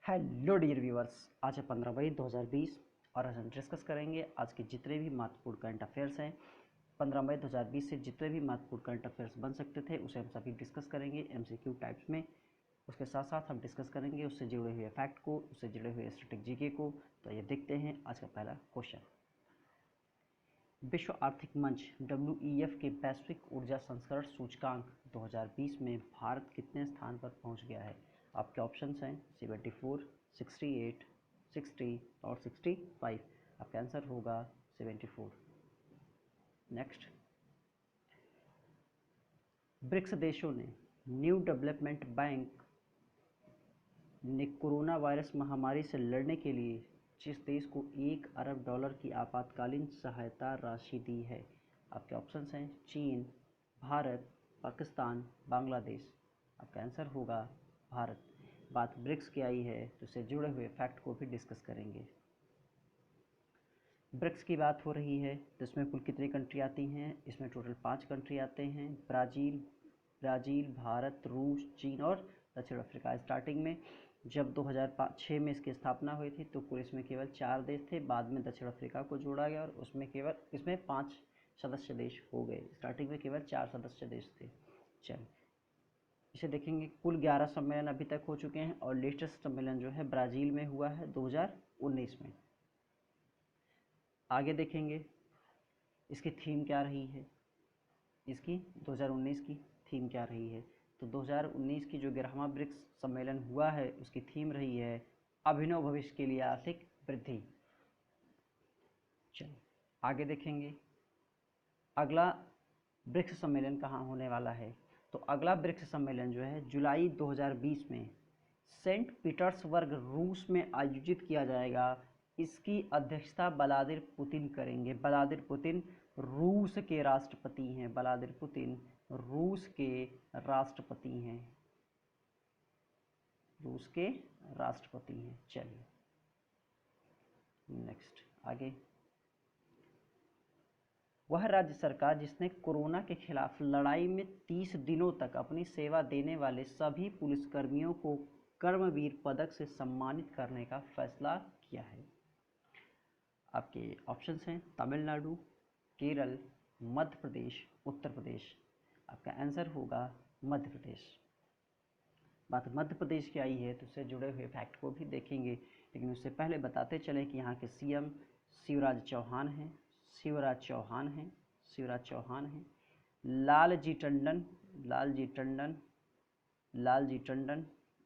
Hello dear viewers, आज है 15 मई 2020 और आज हम डिस्कस करेंगे आज के जितने भी महत्वपूर्ण करंट अफेयर्स हैं। 15 मई 2020 से जितने भी महत्वपूर्ण करंट अफेयर्स बन सकते थे उसे हम सभी डिस्कस करेंगे एमसीक्यू टाइप्स में। उसके साथ साथ हम डिस्कस करेंगे उससे जुड़े हुए फैक्ट को, उससे जुड़े हुए स्टैटिक जीके को। तो ये देखते हैं आज का पहला क्वेश्चन। विश्व आर्थिक मंच WEF के वैश्विक ऊर्जा संस्करण सूचकांक 2020 में भारत कितने स्थान पर पहुंच गया है? आपके ऑप्शंस हैं 74, 68, 60 और 65। आपका आंसर होगा 74। नेक्स्ट, ब्रिक्स देशों ने न्यू डेवलपमेंट बैंक ने कोरोना वायरस महामारी से लड़ने के लिए जिस देश को $1 अरब की आपातकालीन सहायता राशि दी है? आपके ऑप्शंस हैं चीन, भारत, पाकिस्तान, बांग्लादेश। आपका आंसर होगा भारत। बात ब्रिक्स की आई है तो इससे जुड़े हुए फैक्ट को भी डिस्कस करेंगे। ब्रिक्स की बात हो रही है तो इसमें कुल कितनी कंट्री आती हैं? इसमें टोटल 5 कंट्री आते हैं। ब्राज़ील, भारत, रूस, चीन और दक्षिण अफ्रीका। स्टार्टिंग में जब 2006 में इसकी स्थापना हुई थी तो कुल इसमें केवल 4 देश थे। बाद में दक्षिण अफ्रीका को जोड़ा गया और इसमें 5 सदस्य देश हो गए। स्टार्टिंग में केवल 4 सदस्य देश थे। चलिए इसे देखेंगे। कुल 11 सम्मेलन अभी तक हो चुके हैं और लेटेस्ट सम्मेलन जो है ब्राज़ील में हुआ है 2019 में। आगे देखेंगे इसकी थीम क्या रही है। इसकी 2019 की थीम क्या रही है? तो 2019 की जो 11वां ब्रिक्स सम्मेलन हुआ है उसकी थीम रही है अभिनव भविष्य के लिए आर्थिक वृद्धि। चलिए आगे देखेंगे अगला ब्रिक्स सम्मेलन कहाँ होने वाला है। तो अगला ब्रिक्स सम्मेलन जो है जुलाई 2020 में सेंट पीटर्सबर्ग रूस में आयोजित किया जाएगा। इसकी अध्यक्षता व्लादिमीर पुतिन करेंगे। व्लादिमीर पुतिन रूस के राष्ट्रपति हैं। व्लादिमीर पुतिन रूस के राष्ट्रपति हैं। रूस के राष्ट्रपति हैं। चलिए नेक्स्ट आगे, वह राज्य सरकार जिसने कोरोना के खिलाफ लड़ाई में 30 दिनों तक अपनी सेवा देने वाले सभी पुलिसकर्मियों को कर्मवीर पदक से सम्मानित करने का फैसला किया है। आपके ऑप्शंस हैं तमिलनाडु, केरल, मध्य प्रदेश, उत्तर प्रदेश। आपका आंसर होगा मध्य प्रदेश। बात मध्य प्रदेश की आई है तो उससे जुड़े हुए फैक्ट को भी देखेंगे, लेकिन उससे पहले बताते चलें कि यहाँ के सीएम शिवराज चौहान हैं। लालजी टंडन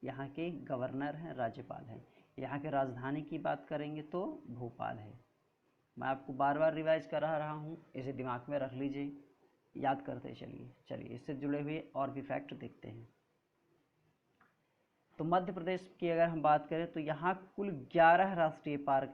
यहाँ के गवर्नर हैं, राज्यपाल हैं। यहाँ के राजधानी की बात करेंगे तो भोपाल है। मैं आपको बार बार रिवाइज कर रहा हूँ, इसे दिमाग में रख लीजिए, याद करते चलिए इससे जुड़े हुए और भी फैक्ट देखते हैं। तो मध्य प्रदेश की अगर हम बात करें तो यहाँ कुल 11 राष्ट्रीय पार्क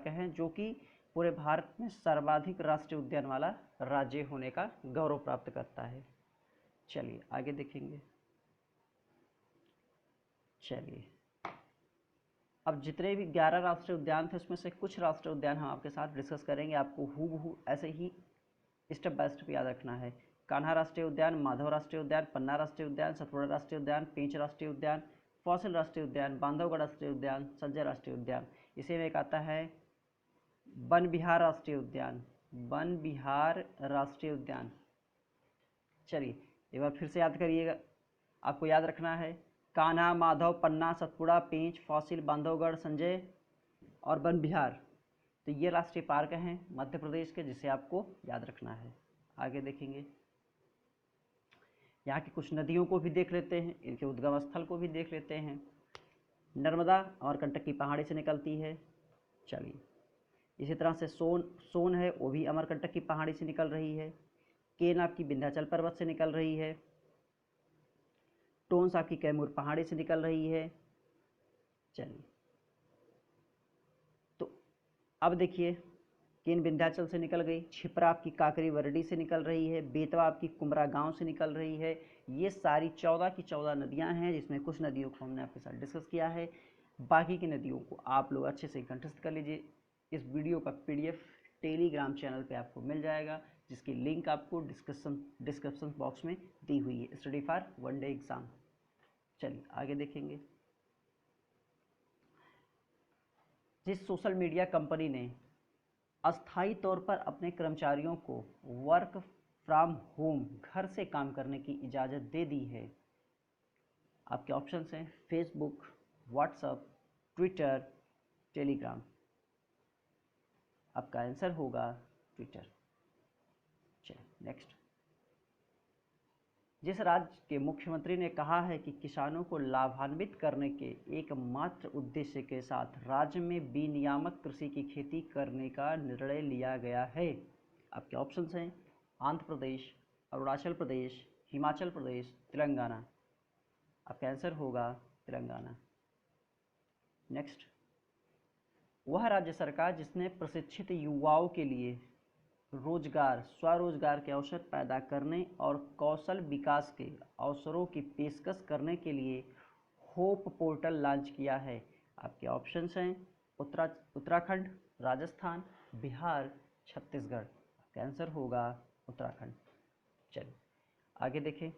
हैं। जो कि पूरे भारत में सर्वाधिक राष्ट्रीय उद्यान वाला राज्य होने का गौरव प्राप्त करता है। चलिए आगे देखेंगे। चलिए अब जितने भी 11 राष्ट्रीय उद्यान थे उसमें से कुछ राष्ट्रीय उद्यान हम आपके साथ डिस्कस करेंगे। आपको हूबहू ऐसे ही स्टेप बाय स्टेप याद रखना है। कान्हा राष्ट्रीय उद्यान, माधव राष्ट्रीय उद्यान, पन्ना राष्ट्रीय उद्यान, सतपुड़ा राष्ट्रीय उद्यान, पेंच राष्ट्रीय उद्यान, फॉसिल राष्ट्रीय उद्यान, बांधवगढ़ राष्ट्रीय उद्यान, संजय राष्ट्रीय उद्यान। इसी में एक आता है वन विहार राष्ट्रीय उद्यान। चलिए एक बार फिर से याद करिएगा। आपको याद रखना है कान्हा, माधव, पन्ना, सतपुड़ा, पेंच, फॉसिल, बांधवगढ़, संजय और वन विहार। तो ये राष्ट्रीय पार्क हैं मध्य प्रदेश के, जिसे आपको याद रखना है। आगे देखेंगे यहाँ की कुछ नदियों को भी देख लेते हैं, इनके उद्गम स्थल को भी देख लेते हैं। नर्मदा अमरकंटक की पहाड़ी से निकलती है। चलिए इसी तरह से सोन है, वो भी अमरकंटक की पहाड़ी से निकल रही है। केन आपकी विंध्याचल पर्वत से निकल रही है। टोंस आपकी कैमूर पहाड़ी से निकल रही है। चलिए तो अब देखिए केन विंध्याचल से निकल गई, छिपरा आपकी काकरी वरडी से निकल रही है, बेतवा आपकी कुमरा गांव से निकल रही है। ये सारी 14 की 14 नदियां हैं, जिसमें कुछ नदियों को हमने आपके साथ डिस्कस किया है। बाकी की नदियों को आप लोग अच्छे से कंठस्थ कर लीजिए। इस वीडियो का PDF टेलीग्राम चैनल पे आपको मिल जाएगा, जिसकी लिंक आपको डिस्क्रिप्शन बॉक्स में दी हुई है। Study for 1 day exam. चलिए आगे देखेंगे। जिस सोशल मीडिया कंपनी ने अस्थायी तौर पर अपने कर्मचारियों को वर्क फ्रॉम होम घर से काम करने की इजाज़त दे दी है, आपके ऑप्शंस हैं फेसबुक, व्हाट्सएप, ट्विटर, टेलीग्राम। आपका आंसर होगा ट्विटर। चलिए नेक्स्ट। जिस राज्य के मुख्यमंत्री ने कहा है कि किसानों को लाभान्वित करने के एकमात्र उद्देश्य के साथ राज्य में विनियामक कृषि की खेती करने का निर्णय लिया गया है, आपके ऑप्शंस हैं आंध्र प्रदेश, अरुणाचल प्रदेश, हिमाचल प्रदेश, तेलंगाना। आपका आंसर होगा तेलंगाना। नेक्स्ट। वह राज्य सरकार जिसने प्रशिक्षित युवाओं के लिए रोजगार, स्वरोजगार के अवसर पैदा करने और कौशल विकास के अवसरों की पेशकश करने के लिए होप पोर्टल लॉन्च किया है, आपके ऑप्शंस हैं उत्तराखंड, राजस्थान, बिहार, छत्तीसगढ़। आपका आंसर होगा उत्तराखंड। चलिए आगे देखें।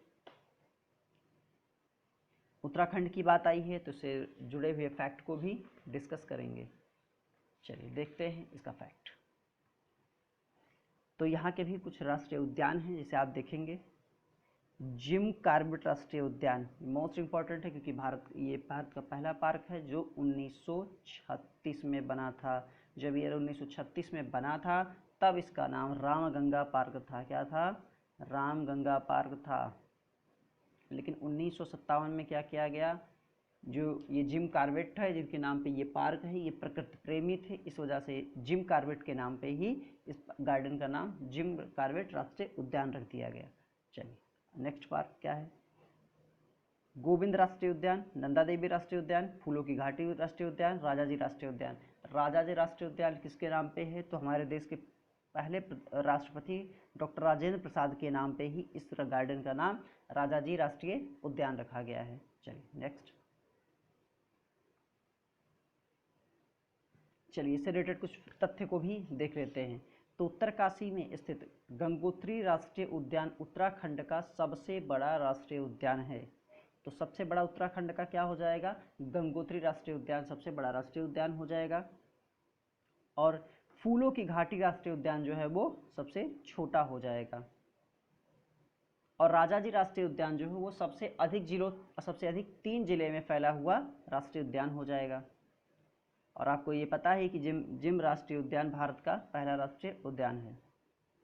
उत्तराखंड की बात आई है तो इससे जुड़े हुए फैक्ट को भी डिस्कस करेंगे। चलिए देखते हैं इसका फैक्ट। तो यहाँ के भी कुछ राष्ट्रीय उद्यान हैं जिसे आप देखेंगे। जिम कॉर्बेट राष्ट्रीय उद्यान मोस्ट इम्पॉर्टेंट है क्योंकि ये भारत का पहला पार्क है जो 1936 में बना था। जब ये 1936 में बना था तब इसका नाम रामगंगा पार्क था। क्या था? रामगंगा पार्क था। लेकिन 1957 में क्या किया गया, जो ये जिम कॉर्बेट है जिनके नाम पे ये पार्क है, ये प्रकृति प्रेमी थे, इस वजह से जिम कॉर्बेट के नाम पे ही इस गार्डन का नाम जिम कॉर्बेट राष्ट्रीय उद्यान रख दिया गया। चलिए नेक्स्ट पार्क क्या है। गोविंद राष्ट्रीय उद्यान, नंदा देवी राष्ट्रीय उद्यान, फूलों की घाटी राष्ट्रीय उद्यान, राजाजी राष्ट्रीय उद्यान। राजाजी राष्ट्रीय उद्यान किसके नाम पे है? तो हमारे देश के पहले राष्ट्रपति डॉक्टर राजेंद्र प्रसाद के नाम पे ही इस गार्डन का नाम राजाजी राष्ट्रीय उद्यान रखा गया है। चलिए नेक्स्ट। चलिए इससे रिलेटेड कुछ तथ्य को भी देख लेते हैं। तो उत्तरकाशी में स्थित गंगोत्री राष्ट्रीय उद्यान उत्तराखंड का सबसे बड़ा राष्ट्रीय उद्यान है। तो सबसे बड़ा उत्तराखंड का क्या हो जाएगा? गंगोत्री राष्ट्रीय उद्यान सबसे बड़ा राष्ट्रीय उद्यान हो जाएगा। और फूलों की घाटी राष्ट्रीय उद्यान जो है वो सबसे छोटा हो जाएगा। और राजाजी राष्ट्रीय उद्यान जो है वो सबसे अधिक 3 जिले में फैला हुआ राष्ट्रीय उद्यान हो जाएगा। और आपको ये पता है कि जिम राष्ट्रीय उद्यान भारत का पहला राष्ट्रीय उद्यान है।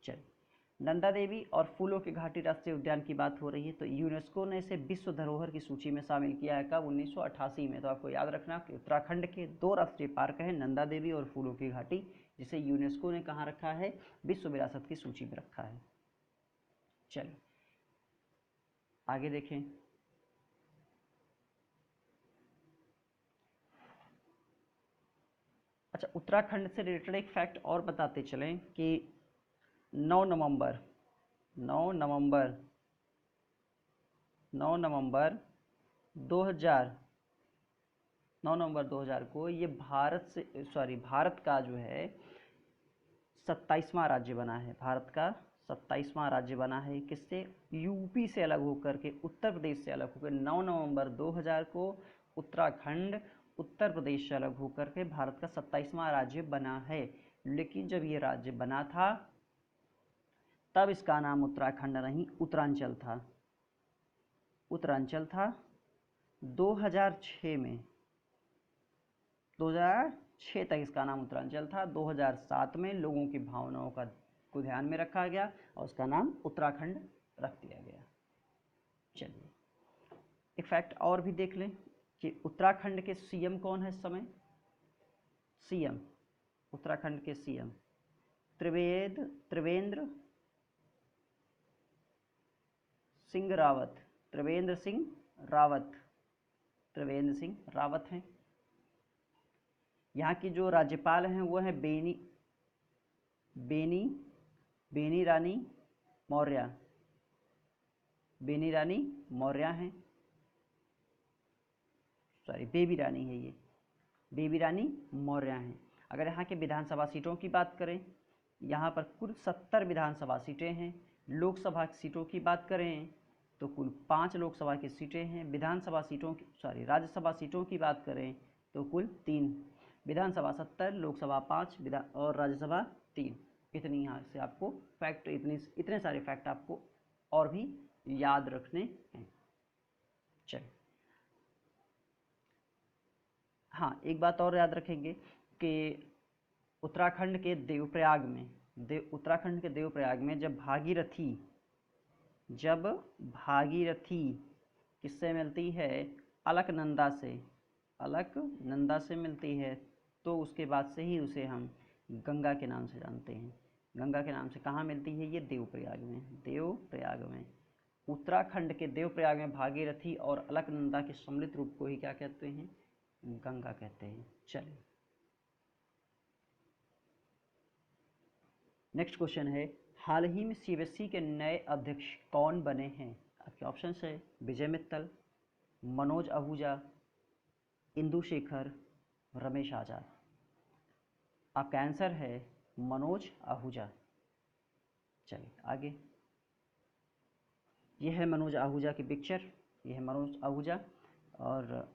चलिए नंदा देवी और फूलों की घाटी राष्ट्रीय उद्यान की बात हो रही है तो यूनेस्को ने इसे विश्व धरोहर की सूची में शामिल किया है। कब? 1988 में। तो आपको याद रखना कि उत्तराखंड के 2 राष्ट्रीय पार्क हैं, नंदा देवी और फूलों की घाटी, जिसे यूनेस्को ने कहाँ रखा है? विश्व विरासत की सूची में रखा है। चलिए आगे देखें। अच्छा, उत्तराखंड से रिलेटेड एक फैक्ट और बताते चलें कि 9 नवंबर 2000 को ये भारत का जो है 27वां राज्य बना है। भारत का 27वां राज्य बना है। किससे? यूपी से अलग होकर के, उत्तर प्रदेश से अलग होकर 9 नवंबर 2000 को उत्तराखंड उत्तर प्रदेश से अलग होकर के भारत का 27वां राज्य बना है। लेकिन जब ये राज्य बना था तब इसका नाम उत्तराखंड नहीं उत्तरांचल था। 2006 तक इसका नाम उत्तरांचल था। 2007 में लोगों की भावनाओं को ध्यान में रखा गया और उसका नाम उत्तराखंड रख दिया गया। चलिए एक फैक्ट और भी देख लें कि उत्तराखंड के सीएम कौन है इस समय? उत्तराखंड के सीएम त्रिवेंद्र सिंह रावत हैं। यहाँ की जो राज्यपाल हैं वो है बेनी रानी मौर्य हैं। बेबी रानी है, ये बेबी रानी मौर्य हैं। अगर यहाँ के विधानसभा सीटों की बात करें, यहाँ पर कुल 70 विधानसभा सीटें हैं। लोकसभा सीटों की बात करें तो कुल 5 लोकसभा की सीटें हैं। विधानसभा सीटों की राज्यसभा सीटों की बात करें तो कुल 3, विधानसभा 70, लोकसभा 5 और राज्यसभा 3। इतनी यहाँ से आपको फैक्ट, इतने सारे फैक्ट आपको और भी याद रखने हैं। चलिए, हाँ एक बात और याद रखेंगे कि उत्तराखंड के देवप्रयाग में जब भागीरथी किससे मिलती है, अलकनंदा से मिलती है, तो उसके बाद से ही उसे हम गंगा के नाम से जानते हैं। गंगा के नाम से कहाँ मिलती है, ये देवप्रयाग में। उत्तराखंड के देवप्रयाग में भागीरथी और अलकनंदा के सम्मिलित रूप को ही क्या कहते हैं, गंगा कहते हैं। चलिए, नेक्स्ट क्वेश्चन है, हाल ही में सीबीएसई के नए अध्यक्ष कौन बने हैं? आपके ऑप्शन है विजय मित्तल, मनोज आहूजा, इंदु शेखर, रमेश आजाद। आपका आंसर है मनोज आहूजा। चलिए आगे, यह है मनोज आहूजा की पिक्चर, यह है मनोज आहूजा, और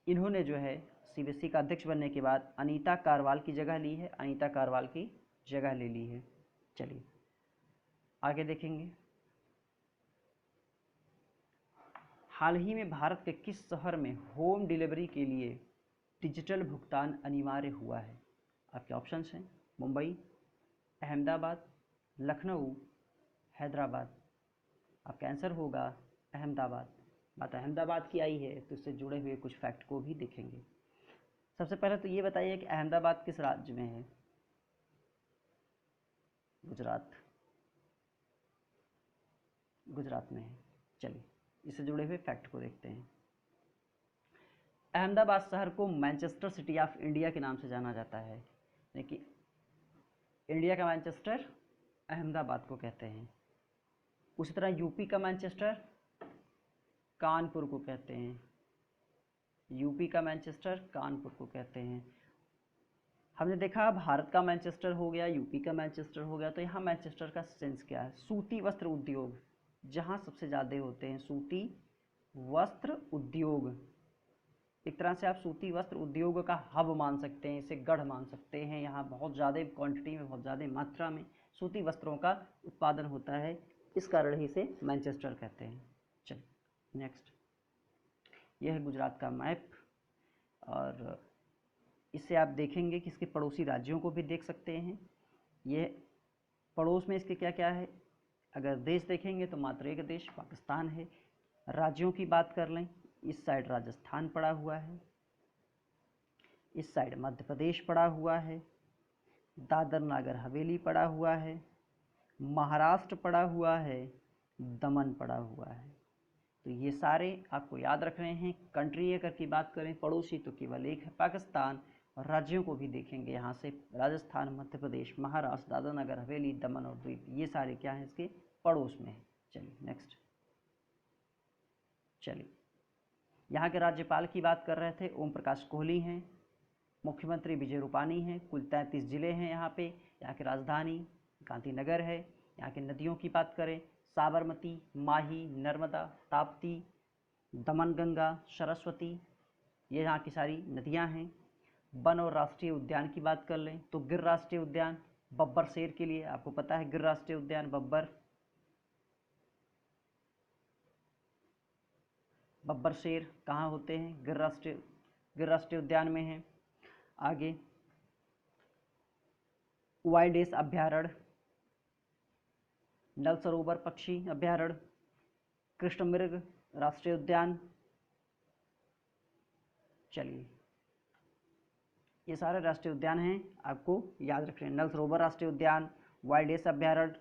इन्होंने जो है सीबीएसई का अध्यक्ष बनने के बाद अनीता कारवाल की जगह ली है, ले ली है। चलिए आगे देखेंगे, हाल ही में भारत के किस शहर में होम डिलीवरी के लिए डिजिटल भुगतान अनिवार्य हुआ है? आपके ऑप्शंस हैं मुंबई, अहमदाबाद, लखनऊ, हैदराबाद। आपका आंसर होगा अहमदाबाद। बात अहमदाबाद की आई है तो इससे जुड़े हुए कुछ फैक्ट को भी देखेंगे। सबसे पहले तो ये बताइए कि अहमदाबाद किस राज्य में है? गुजरात में है। चलिए इससे जुड़े हुए फैक्ट को देखते हैं। अहमदाबाद शहर को मैनचेस्टर सिटी ऑफ इंडिया के नाम से जाना जाता है, देखिए इंडिया का मैनचेस्टर अहमदाबाद को कहते हैं। उसी तरह यूपी का मैनचेस्टर कानपुर को कहते हैं, हमने देखा भारत का मैनचेस्टर हो गया, यूपी का मैनचेस्टर हो गया, तो यहाँ मैनचेस्टर का सेंस क्या है? सूती वस्त्र उद्योग जहाँ सबसे ज़्यादा होते हैं, सूती वस्त्र उद्योग। एक तरह से आप सूती वस्त्र उद्योग का हब मान सकते हैं, इसे गढ़ मान सकते हैं। यहाँ बहुत ज़्यादा क्वांटिटी में, बहुत ज़्यादा मात्रा में सूती वस्त्रों का उत्पादन होता है, इस कारण ही इसे मैनचेस्टर कहते हैं। चलिए नेक्स्ट, यह है गुजरात का मैप, और इससे आप देखेंगे कि इसके पड़ोसी राज्यों को भी देख सकते हैं। ये पड़ोस में इसके क्या क्या है, अगर देश देखेंगे तो मात्र एक देश पाकिस्तान है। राज्यों की बात कर लें, इस साइड राजस्थान पड़ा हुआ है, इस साइड मध्य प्रदेश पड़ा हुआ है, दादर नागर हवेली पड़ा हुआ है, महाराष्ट्र पड़ा हुआ है, दमन पड़ा हुआ है। तो ये सारे आपको याद रखने हैं। कंट्री अगर की बात करें पड़ोसी तो केवल एक है पाकिस्तान, और राज्यों को भी देखेंगे यहाँ से राजस्थान, मध्य प्रदेश, महाराष्ट्र, दादरा नगर हवेली, दमन और द्वीप, ये सारे क्या हैं इसके पड़ोस में है। चलिए नेक्स्ट, यहाँ के राज्यपाल की बात कर रहे थे, ओम प्रकाश कोहली हैं। मुख्यमंत्री विजय रूपानी हैं। कुल 33 जिले हैं यहाँ पे। यहाँ की राजधानी गांधीनगर है। यहाँ की नदियों की बात करें, साबरमती, माही, नर्मदा, ताप्ती, दमनगंगा, सरस्वती, ये यहाँ की सारी नदियाँ हैं। वन और राष्ट्रीय उद्यान की बात कर लें तो गिर राष्ट्रीय उद्यान बब्बर शेर के लिए, आपको पता है गिर राष्ट्रीय उद्यान बब्बर शेर कहाँ होते हैं? गिर राष्ट्रीय उद्यान में है। आगे वाइल्ड एस अभ्यारण्य, नल सरोवर पक्षी अभ्यारण्य, कृष्णमृग राष्ट्रीय उद्यान। चलिए ये सारे राष्ट्रीय उद्यान हैं, आपको याद रखना है। नल सरोवर राष्ट्रीय उद्यान, वाइल्ड एस अभ्यारण्य।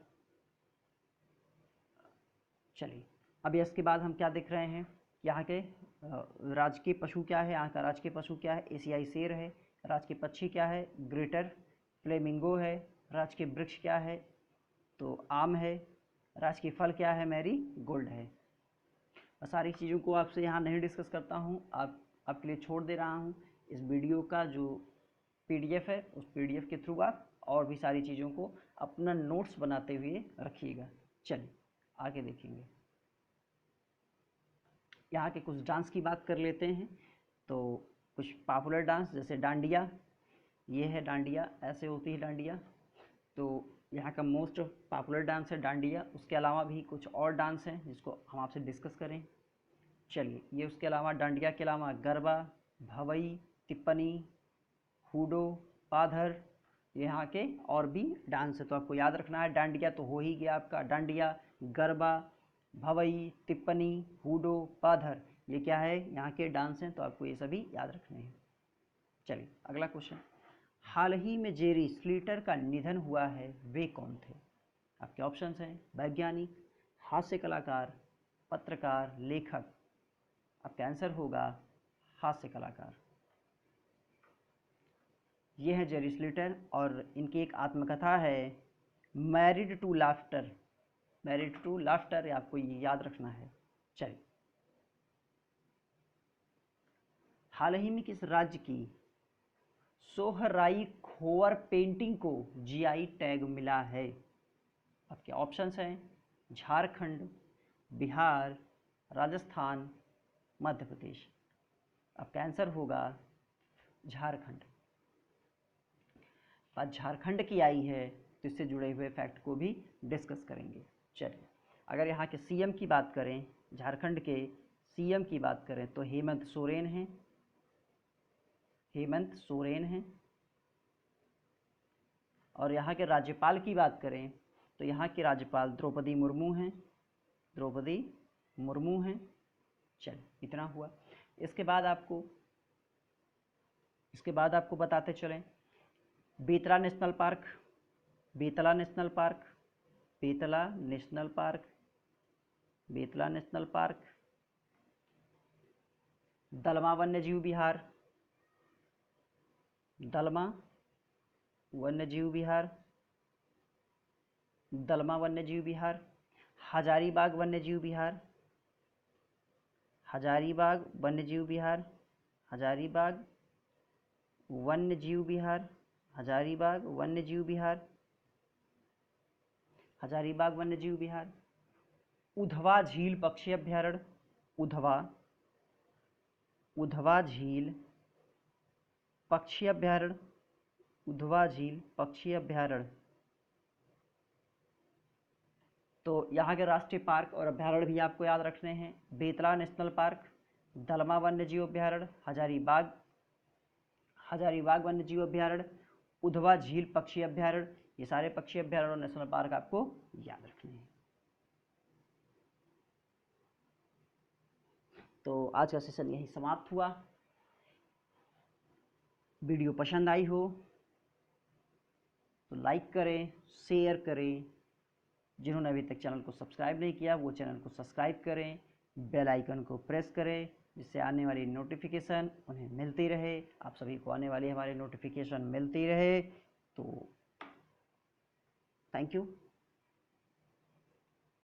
चलिए अब इसके बाद हम क्या देख रहे हैं, यहाँ के राजकीय पशु क्या है? यहाँ का राजकीय पशु क्या है? एशियाई शेर है। राजकीय पक्षी क्या है? ग्रेटर फ्लेमिंगो है। राजकीय वृक्ष क्या है? तो आम है। राजकीय फल क्या है? मैरी गोल्ड है। सारी चीज़ों को आपसे यहाँ नहीं डिस्कस करता हूँ, आपके लिए छोड़ दे रहा हूँ। इस वीडियो का जो PDF है, उस PDF के थ्रू आप और भी सारी चीज़ों को अपना नोट्स बनाते हुए रखिएगा। चलिए आगे देखेंगे। यहाँ के कुछ डांस की बात कर लेते हैं। तो कुछ पॉपुलर डांस जैसे डांडिया, ये है डांडिया, ऐसे होती है डांडिया। तो यहाँ का मोस्ट पॉपुलर डांस है डांडिया। उसके अलावा भी कुछ और डांस हैं जिसको हम आपसे डिस्कस करें। चलिए, ये उसके अलावा डांडिया के अलावा गरबा, भवई, तिप्पनी, हुडो, पाधर, यहाँ के और भी डांस है। तो आपको याद रखना है, डांडिया तो हो ही गया आपका, डांडिया, गरबा, भवई, तिप्पनी, हुडो, पाधर, ये क्या है, यहाँ के डांस हैं। तो आपको ये सभी याद रखने हैं। चलिए अगला क्वेश्चन, हाल ही में जेरी स्लीटर का निधन हुआ है, वे कौन थे? आपके ऑप्शंस हैं वैज्ञानिक, हास्य कलाकार, पत्रकार, लेखक। आपका आंसर होगा हास्य कलाकार। ये है जेरी स्लीटर और इनकी एक आत्मकथा है married to laughter. Married to laughter, आपको ये याद रखना है। चलिए, हाल ही में किस राज्य की सोहराई खोवर पेंटिंग को जीआई टैग मिला है? आपके ऑप्शंस हैं झारखंड, बिहार, राजस्थान, मध्य प्रदेश। आपका आंसर होगा झारखंड। बात झारखंड की आई है तो इससे जुड़े हुए फैक्ट को भी डिस्कस करेंगे। चलिए, अगर यहाँ के सीएम की बात करें, झारखंड के सीएम की बात करें तो हेमंत सोरेन हैं, हेमंत सोरेन हैं। और यहाँ के राज्यपाल की बात करें तो यहाँ के राज्यपाल द्रौपदी मुर्मू हैं, द्रौपदी मुर्मू हैं। चलिए, इतना हुआ। इसके बाद आपको बताते चलें, Betla National Park, Betla National Park, Betla National Park, Betla National Park, Dalma वन्यजीव विहार, दलमा वन्यजीव विहार, दलमा वन्यजीव विहार, हजारीबाग वन्यजीव विहार, हजारीबाग वन्यजीव विहार, हजारीबाग वन्यजीव विहार, हजारीबाग वन्यजीव विहार, हजारीबाग वन्यजीव विहार, उधवा झील पक्षी अभ्यारण्य, उधवा झील पक्षी अभ्यारण्य, उधवा झील पक्षी अभ्यारण्य। तो यहाँ के राष्ट्रीय पार्क और अभ्यारण्य भी आपको याद रखने हैं, बेतला नेशनल पार्क, दलमा वन्यजीव अभ्यारण्य, हजारीबाग वन्यजीव अभ्यारण्य, उधवा झील पक्षी अभ्यारण्य। ये सारे पक्षी अभ्यारण्य और नेशनल पार्क आपको याद रखने हैं। तो आज का सेशन यही समाप्त हुआ। वीडियो पसंद आई हो तो लाइक करें, शेयर करें। जिन्होंने अभी तक चैनल को सब्सक्राइब नहीं किया वो चैनल को सब्सक्राइब करें, बेल आइकन को प्रेस करें, जिससे आने वाली नोटिफिकेशन उन्हें मिलती रहे, आप सभी को आने वाली हमारी नोटिफिकेशन मिलती रहे। तो थैंक यू।